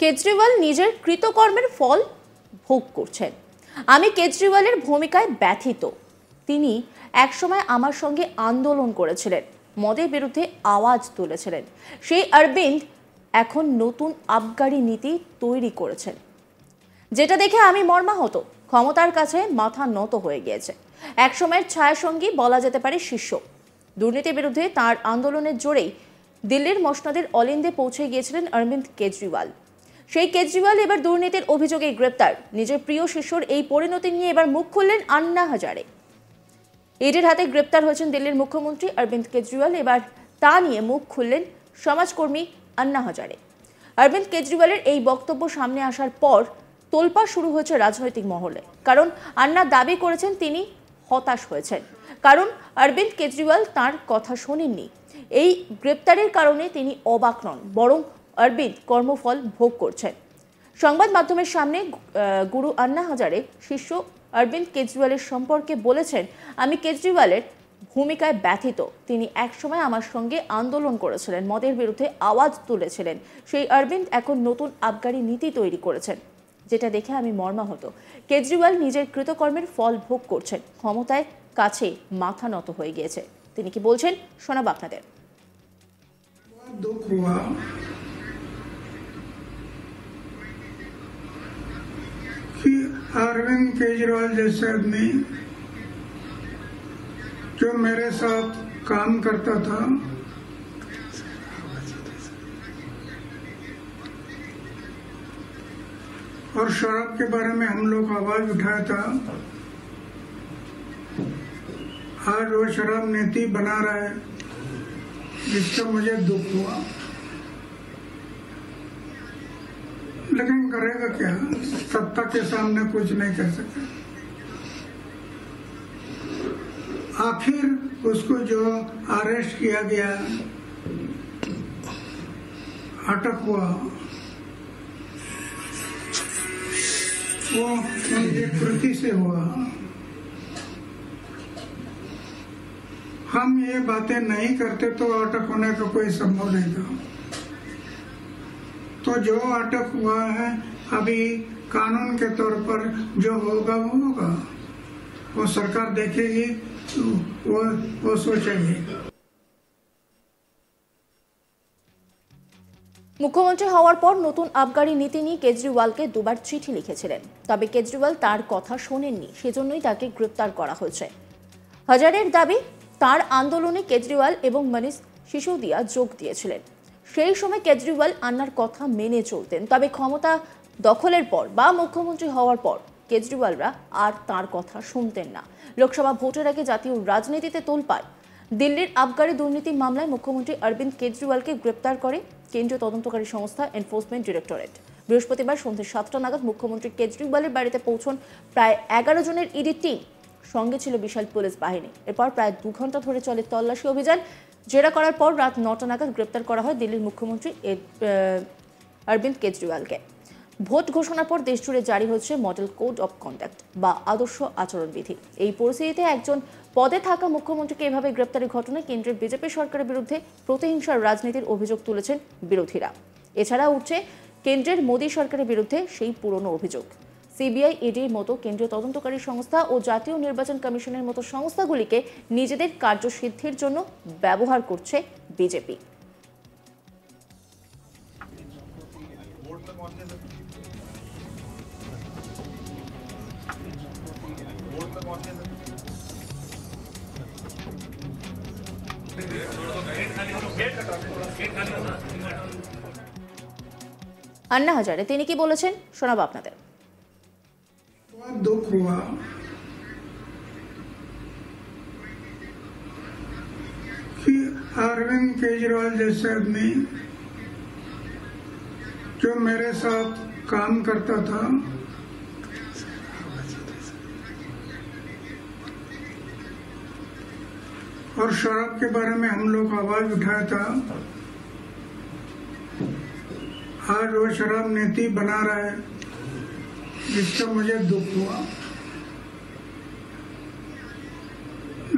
কেজরিওয়াল নিজের কৃতকর্মের ফল ভোগ করছেন। আমি কেজরিওয়ালের ভূমিকায় ব্যথিত। তিনি একসময় আমার সঙ্গে আন্দোলন করেছিলেন, মদের বিরুদ্ধে আওয়াজ তুলেছিলেন। সেই অরবিন্দ এখন নতুন আবগারি নীতি তৈরি করেছেন, যেটা দেখে আমি মর্মাহত। ক্ষমতার কাছে মাথা নত হয়ে গিয়েছে। একসময়ের ছায়াসঙ্গী বলা যেতে পারে শিষ্য। দুর্নীতির বিরুদ্ধে তার আন্দোলনের জোরেই দিল্লির মসনদের অলিন্দে পৌঁছে গিয়েছিলেন অরবিন্দ কেজরিওয়াল। সেই কেজরিওয়াল এবার দুর্নীতির অভিযোগে গ্রেপ্তার। নিজের প্রিয় শিষ্যর এই পরিণতি নিয়ে এবার মুখ খুললেন আন্না হাজারে। ইডির হাতে গ্রেপ্তার হয়েছেন দিল্লির মুখ্যমন্ত্রী অরবিন্দ কেজরিওয়াল। এবার তা নিয়ে মুখ খুললেন সমাজকর্মী আন্না হাজারে। অরবিন্দ কেজরিওয়ালের এই বক্তব্য সামনে আসার পর তোলপাড় শুরু হয়েছে রাজনৈতিক মহলে। কারণ আন্না দাবি করেছেন তিনি হতাশ হয়েছেন, কারণ অরবিন্দ কেজরিওয়াল তার কথা শোনেননি। এই গ্রেপ্তারের কারণে তিনি অবাক নন, বরং অরবিন্দ কর্মফল ভোগ করছেন। সংবাদ মাধ্যমের সামনে গুরু আন্না হাজারে শিষ্য অরবিন্দ কেজরিওয়ালের সম্পর্কে বলেছেন, আমি কেজরিওয়ালের ভূমিকায় ব্যথিত। তিনি একসময় আমার সঙ্গে আন্দোলন করেছিলেন, মদের বিরুদ্ধে আওয়াজ তুলেছিলেন। সেই অরবিন্দ এখন নতুন আবগারি নীতি তৈরি করেছেন, যেটা দেখে আমি মর্মাহত। কেজরিওয়াল নিজের কৃতকর্মের ফল ভোগ করছেন, ক্ষমতায় কাছে মাথা নত হয়ে গিয়েছে। তিনি কি বলছেন শোনাব আপনাদের। दुख हुआ कि अरविंद केजरीवाल जैसे आदमी जो मेरे साथ काम करता था, और शराब के बारे में हम लोग आवाज उठाया था, आज वो शराब नीति बना रहा है, जिससे मुझे दुख हुआ। लेकिन करेगा क्या, सत्ता के सामने कुछ नहीं कर सकता। आखिर उसको जो अरेस्ट किया गया, अटक हुआ, वो उनकी कृति से हुआ। हम ये बातें नहीं करते तो अटक होने का कोई संभव नहीं था। तो जो अटक हुआ है, अभी कानून के तौर पर जो होगा वो होगा, वो सरकार देखेगी, वो सोचेगी। মুখ্যমন্ত্রী হওয়ার পর নতুন আবগারি নীতি নিয়ে কেজরিওয়ালকে দুবার চিঠি লিখেছিলেন, তবে কেজরিওয়াল তার কথা শোনেননি, সেজন্যই তাকে গ্রেপ্তার করা হয়েছে। হাজারের দাবি, তার আন্দোলনে কেজরিওয়াল এবং মনীষ সিসোদিয়া যোগ দিয়েছিলেন। সেই সময় কেজরিওয়াল আন্নার কথা মেনে চলতেন, তবে ক্ষমতা দখলের পর বা মুখ্যমন্ত্রী হওয়ার পর কেজরিওয়ালরা আর তার কথা শুনতেন না। লোকসভা ভোটের আগে জাতীয় রাজনীতিতে তোলপাড়। দিল্লির আবগারি দুর্নীতি মামলায় মুখ্যমন্ত্রী অরবিন্দ কেজরিওয়ালকে গ্রেপ্তার করে কেন্দ্রীয় তদন্তকারী সংস্থা এনফোর্সমেন্ট ডিরেক্টরেট। বৃহস্পতিবার সন্ধ্যে 7টা নাগাদ মুখ্যমন্ত্রী কেজরিওয়ালের বাড়িতে পৌঁছন প্রায় 11 জনের ইডি টিম, সঙ্গে ছিল বিশাল পুলিশ বাহিনী। এরপর প্রায় 2 ঘন্টা ধরে চলে তল্লাশি অভিযান। জেরা করার পর রাত 9টা নাগাদ গ্রেপ্তার করা হয় দিল্লির মুখ্যমন্ত্রী অরবিন্দ কেজরিওয়ালকে। ভোট ঘোষণার পর দেশজুড়ে জারি হচ্ছে মডেল কোড অফ কন্ডাক্ট বা আদর্শ আচরণবিধি। এই পরিস্থিতিতে একজন পদে থাকা মুখ্যমন্ত্রীকে এভাবে গ্রেপ্তারের ঘটনায় কেন্দ্রের বিজেপি সরকারের বিরুদ্ধে প্রতিহিংসার রাজনীতির অভিযোগ তুলেছেন বিরোধীরা। এছাড়া উঠছে কেন্দ্রের মোদী সরকারের বিরুদ্ধে সেই পুরনো অভিযোগ। সিবিআই, ইডির মতো কেন্দ্রীয় তদন্তকারী সংস্থা ও জাতীয় নির্বাচন কমিশনের মতো সংস্থাগুলিকে নিজেদের কার্যসিদ্ধির জন্য ব্যবহার করছে বিজেপি। আন্না হাজারে তিনি কি বলেছেন শোনাব আপনাদের। दुख हुआ कि अरविंद केजरीवाल जैसे आदमी जो मेरे साथ काम करता था, और शराब के बारे में हम लोग आवाज उठाया था, आज वो शराब नीति बना रहा है, जिससे मुझे दुख हुआ।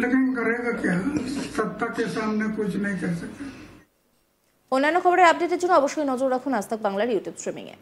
लेकिन करेगा क्या, सत्ता के सामने कुछ नहीं कर सकता। অন্যান্য খবরের আপডেটের জন্য অবশ্যই নজর রাখুন আজ তাক বাংলার ইউটিউব স্ট্রিমিংয়ে।